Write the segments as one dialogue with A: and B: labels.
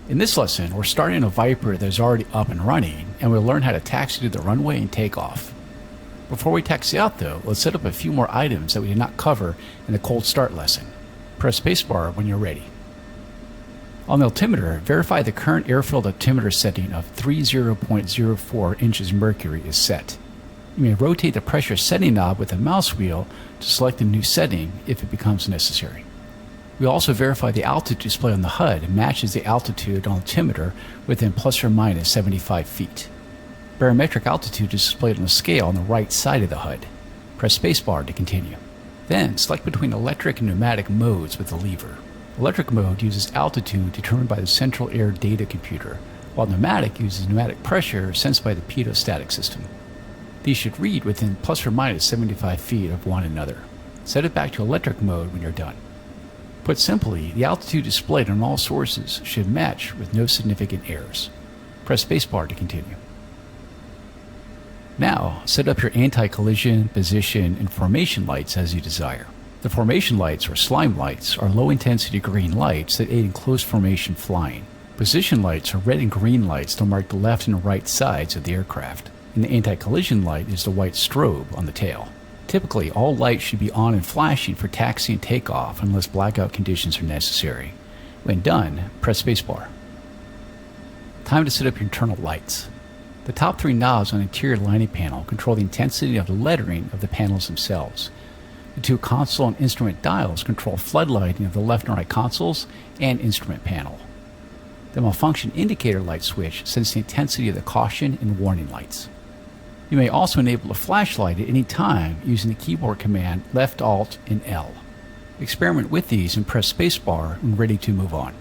A: In this lesson, we're starting a Viper that is already up and running, and we'll learn how to taxi to the runway and take off. Before we taxi out though, let's set up a few more items that we did not cover in the cold start lesson. Press spacebar when you're ready. On the altimeter, verify the current airfield altimeter setting of 30.04 inches mercury is set. You may rotate the pressure setting knob with the mouse wheel to select a new setting if it becomes necessary. We also verify the altitude display on the HUD matches the altitude on the altimeter within plus or minus 75 feet. Barometric altitude is displayed on the scale on the right side of the HUD. Press spacebar to continue. Then select between electric and pneumatic modes with the lever. Electric mode uses altitude determined by the central air data computer, while pneumatic uses pneumatic pressure sensed by the pitot-static system. These should read within plus or minus 75 feet of one another. Set it back to electric mode when you're done. Put simply, the altitude displayed on all sources should match with no significant errors. Press spacebar to continue. Now, set up your anti-collision, position, and formation lights as you desire. The formation lights, or slime lights, are low-intensity green lights that aid in close formation flying. Position lights are red and green lights to mark the left and right sides of the aircraft, and the anti-collision light is the white strobe on the tail. Typically, all lights should be on and flashing for taxi and takeoff unless blackout conditions are necessary. When done, press spacebar. Time to set up your internal lights. The top three knobs on the interior lighting panel control the intensity of the lettering of the panels themselves. The two console and instrument dials control floodlighting of the left and right consoles and instrument panel. The malfunction indicator light switch sets the intensity of the caution and warning lights. You may also enable a flashlight at any time using the keyboard command Left Alt and L. Experiment with these and press spacebar when ready to move on.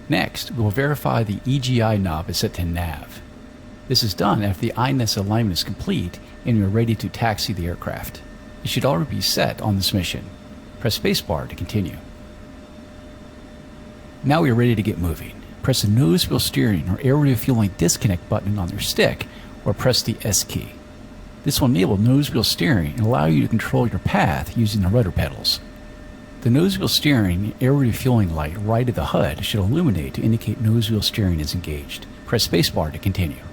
A: Next, we will verify the EGI knob is set to nav. This is done after the INES alignment is complete and you are ready to taxi the aircraft. It should already be set on this mission. Press spacebar to continue. Now we are ready to get moving. Press the nose wheel steering or air refueling disconnect button on your stick or press the S key. This will enable nose wheel steering and allow you to control your path using the rudder pedals. The nose wheel steering air refueling light right of the HUD should illuminate to indicate nose wheel steering is engaged. Press spacebar to continue.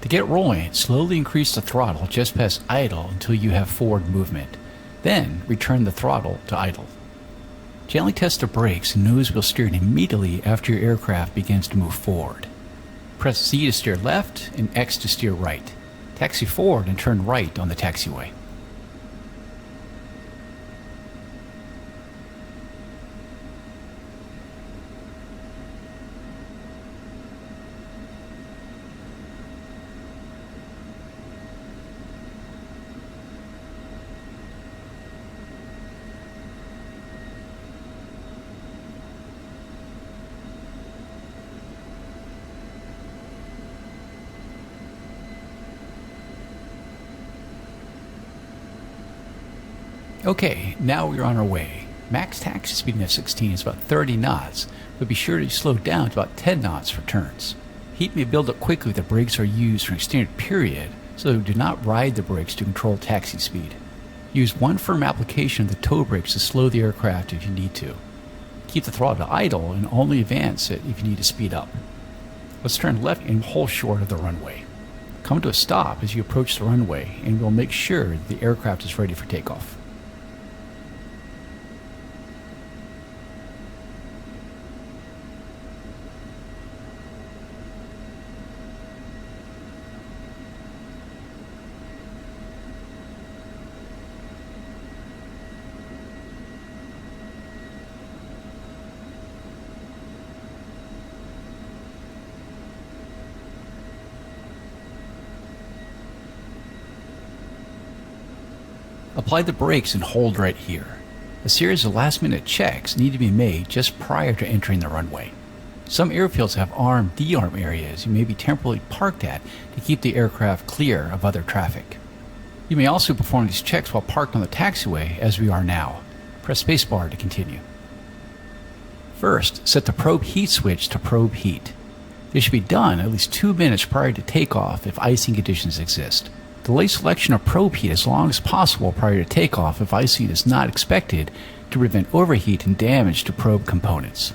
A: To get rolling, slowly increase the throttle just past idle until you have forward movement. Then return the throttle to idle. Gently test the brakes and nose wheel steering immediately after your aircraft begins to move forward. Press Z to steer left and X to steer right. Taxi forward and turn right on the taxiway. Okay, now we're on our way. Max taxi speed in F-16 is about 30 knots, but be sure to slow down to about 10 knots for turns. Heat may build up quickly if the brakes are used for an extended period, so do not ride the brakes to control taxi speed. Use one firm application of the toe brakes to slow the aircraft if you need to. Keep the throttle idle and only advance it if you need to speed up. Let's turn left and hold short of the runway. Come to a stop as you approach the runway and we'll make sure that the aircraft is ready for takeoff. Apply the brakes and hold right here. A series of last-minute checks need to be made just prior to entering the runway. Some airfields have arm, de-arm areas you may be temporarily parked at to keep the aircraft clear of other traffic. You may also perform these checks while parked on the taxiway as we are now. Press spacebar to continue. First, set the probe heat switch to probe heat. They should be done at least 2 minutes prior to takeoff if icing conditions exist. Delay selection of probe heat as long as possible prior to takeoff if icing is not expected to prevent overheat and damage to probe components.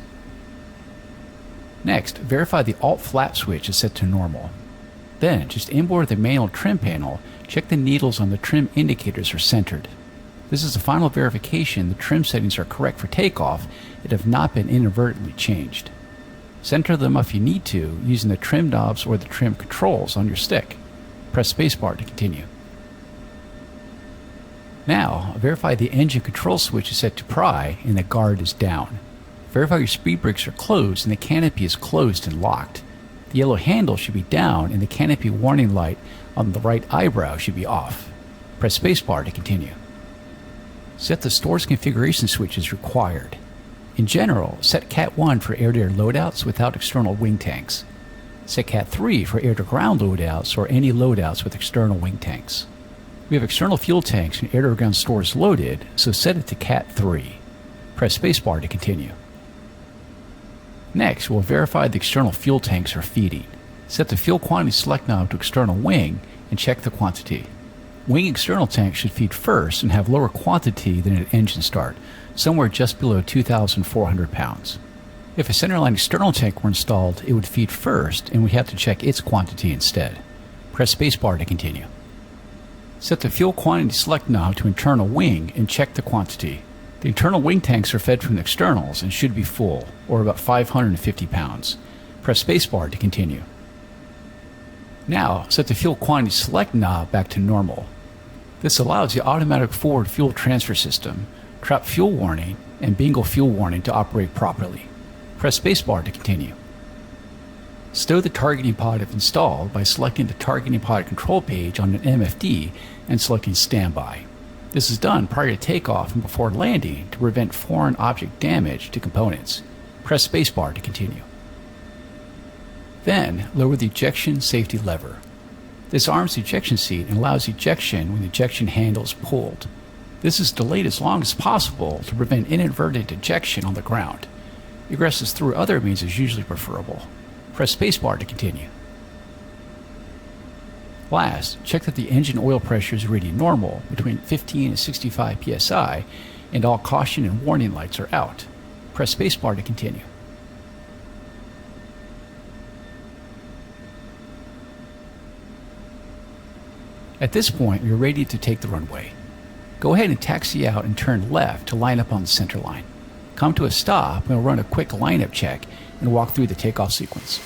A: Next, verify the alt flap switch is set to normal. Then, just inboard the manual trim panel, check the needles on the trim indicators are centered. This is the final verification the trim settings are correct for takeoff and have not been inadvertently changed. Center them if you need to using the trim knobs or the trim controls on your stick. Press spacebar to continue. Now, verify the engine control switch is set to pry and the guard is down. Verify your speed brakes are closed and the canopy is closed and locked. The yellow handle should be down and the canopy warning light on the right eyebrow should be off. Press spacebar to continue. Set the stores configuration switch as required. In general, set Cat 1 for air-to-air loadouts without external wing tanks. Set Cat 3 for air-to-ground loadouts or any loadouts with external wing tanks. We have external fuel tanks and air-to-ground stores loaded, so set it to Cat 3. Press spacebar to continue. Next, we'll verify the external fuel tanks are feeding. Set the fuel quantity select knob to external wing and check the quantity. Wing external tanks should feed first and have lower quantity than at engine start, somewhere just below 2,400 pounds. If a centerline external tank were installed, it would feed first and we have to check its quantity instead. Press spacebar to continue. Set the fuel quantity select knob to internal wing and check the quantity. The internal wing tanks are fed from the externals and should be full, or about 550 pounds. Press spacebar to continue. Now, set the fuel quantity select knob back to normal. This allows the automatic forward fuel transfer system, trap fuel warning, and bingo fuel warning to operate properly. Press spacebar to continue. Stow the targeting pod if installed by selecting the targeting pod control page on an MFD and selecting standby. This is done prior to takeoff and before landing to prevent foreign object damage to components. Press spacebar to continue. Then, lower the ejection safety lever. This arms the ejection seat and allows ejection when the ejection handle is pulled. This is delayed as long as possible to prevent inadvertent ejection on the ground. Egresses through other means is usually preferable. Press spacebar to continue. Last, check that the engine oil pressure is reading normal between 15 and 65 psi and all caution and warning lights are out. Press spacebar to continue. At this point, we are ready to take the runway. Go ahead and taxi out and turn left to line up on the center line. Come to a stop and we'll run a quick lineup check and walk through the takeoff sequence.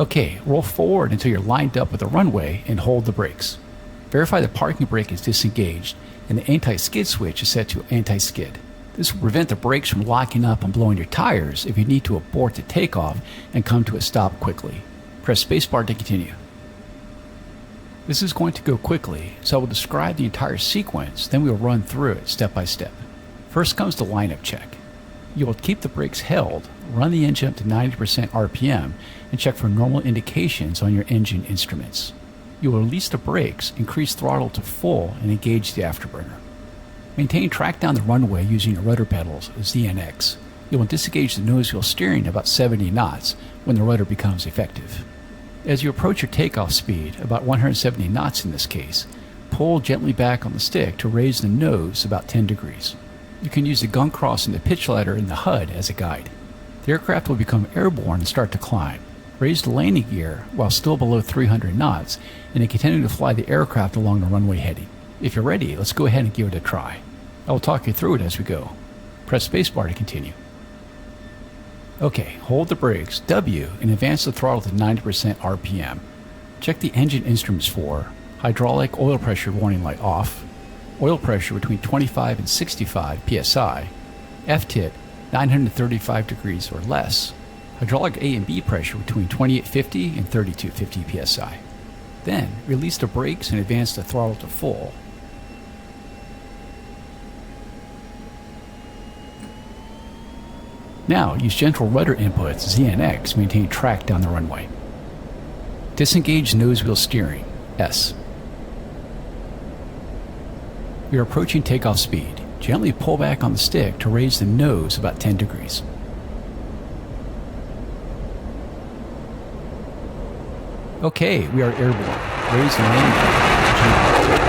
A: Okay, roll forward until you're lined up with the runway and hold the brakes. Verify the parking brake is disengaged and the anti-skid switch is set to anti-skid. This will prevent the brakes from locking up and blowing your tires if you need to abort the takeoff and come to a stop quickly. Press spacebar to continue. This is going to go quickly, so I will describe the entire sequence, then we will run through it step by step. First comes the lineup check. You will keep the brakes held, run the engine up to 90% RPM, and check for normal indications on your engine instruments. You will release the brakes, increase throttle to full, and engage the afterburner. Maintain track down the runway using your rudder pedals, ZNX. You will disengage the nose wheel steering about 70 knots when the rudder becomes effective. As you approach your takeoff speed, about 170 knots in this case, pull gently back on the stick to raise the nose about 10 degrees. You can use the gun cross and the pitch ladder in the HUD as a guide. The aircraft will become airborne and start to climb. Raise the landing gear while still below 300 knots and then continue to fly the aircraft along the runway heading. If you're ready, let's go ahead and give it a try. I will talk you through it as we go. Press spacebar to continue. Okay, hold the brakes, W, and advance the throttle to 90% RPM. Check the engine instruments for hydraulic oil pressure warning light off, oil pressure between 25 and 65 psi, F-tip 935 degrees or less, Hydraulic A and B pressure between 2850 and 3250 psi. Then, release the brakes and advance the throttle to full. Now, use gentle rudder inputs Z and X to maintain track down the runway. Disengage nose wheel steering, S. We are approaching takeoff speed. Gently pull back on the stick to raise the nose about 10 degrees. Okay, we are airborne. Raise the landing.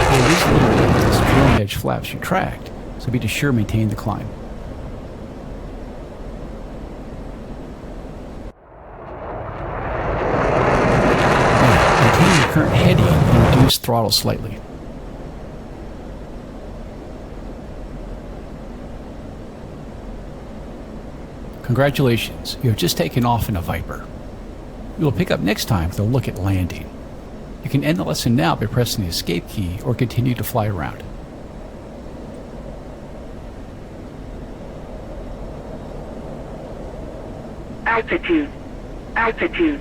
A: For release the landing as the trailing edge flaps retract, so be sure to maintain the climb. Now, maintain your current heading and reduce throttle slightly. Congratulations, you have just taken off in a Viper. We will pick up next time with a look at landing. You can end the lesson now by pressing the escape key or continue to fly around.
B: Altitude.